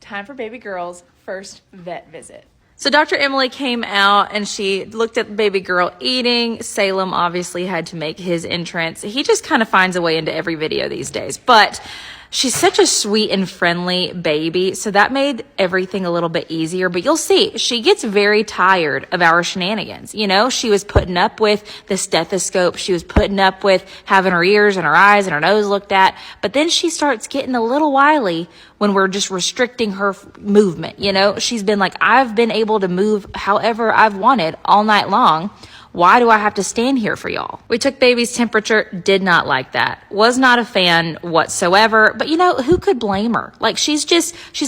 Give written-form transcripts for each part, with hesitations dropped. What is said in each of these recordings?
time for baby girl's first vet visit. So Dr. Emily came out and she looked at the baby girl eating. Salem obviously had to make his entrance. He just kind of finds a way into every video these days, but she's such a sweet and friendly baby, so that made everything a little bit easier. But you'll see, she gets very tired of our shenanigans. You know, she was putting up with the stethoscope. She was putting up with having her ears and her eyes and her nose looked at. But then she starts getting a little wily when we're just restricting her movement. You know, she's been like, I've been able to move however I've wanted all night long. Why do I have to stand here for y'all? We took baby's temperature, did not like that. Was not a fan whatsoever, but you know, who could blame her? Like, she's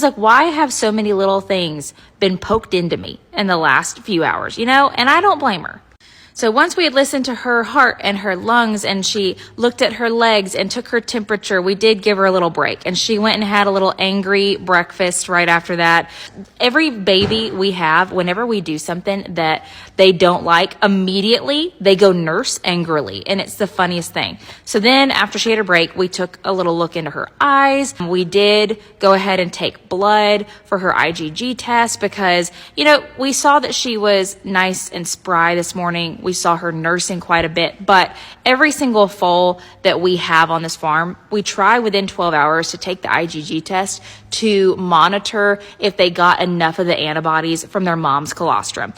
like, why have so many little things been poked into me in the last few hours, you know? And I don't blame her. So once we had listened to her heart and her lungs and she looked at her legs and took her temperature, we did give her a little break. And she went and had a little angry breakfast right after that. Every baby we have, whenever we do something that they don't like, immediately they go nurse angrily. And it's the funniest thing. So then after she had her break, we took a little look into her eyes. We did go ahead and take blood for her IgG test because, you know, we saw that she was nice and spry this morning. We saw her nursing quite a bit, but every single foal that we have on this farm, we try within 12 hours to take the IgG test to monitor if they got enough of the antibodies from their mom's colostrum.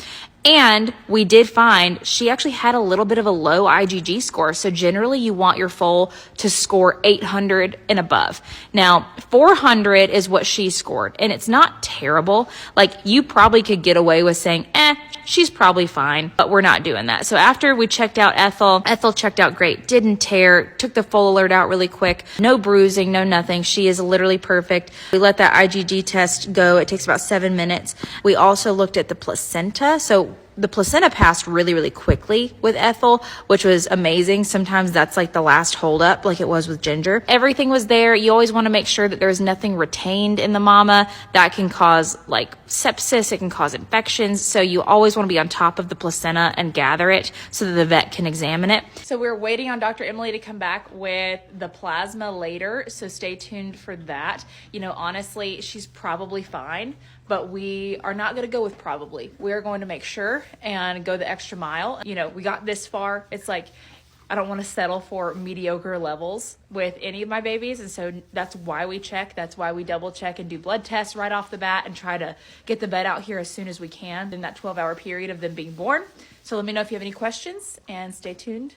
And we did find she actually had a little bit of a low IgG score. So generally you want your foal to score 800 and above. Now, 400 is what she scored, and it's not terrible. Like, you probably could get away with saying, she's probably fine, but we're not doing that. So after we checked out Ethel checked out great, didn't tear, took the foal alert out really quick, no bruising, no nothing. She is literally perfect. We let that IgG test go. It takes about 7 minutes. We also looked at the placenta. So the placenta passed really, really quickly with Ethel, which was amazing. Sometimes that's like the last holdup, like it was with Ginger. Everything was there. You always want to make sure that there's nothing retained in the mama that can cause like sepsis. It can cause infections. So you always want to be on top of the placenta and gather it so that the vet can examine it. So we're waiting on Dr. Emily to come back with the plasma later. So stay tuned for that. You know, honestly, she's probably fine, but we are not going to go with probably. We are going to make sure and go the extra mile. You know, we got this far. It's like, I don't want to settle for mediocre levels with any of my babies. And so that's why we check. That's why we double check and do blood tests right off the bat and try to get the vet out here as soon as we can in that 12-hour period of them being born. So let me know if you have any questions and stay tuned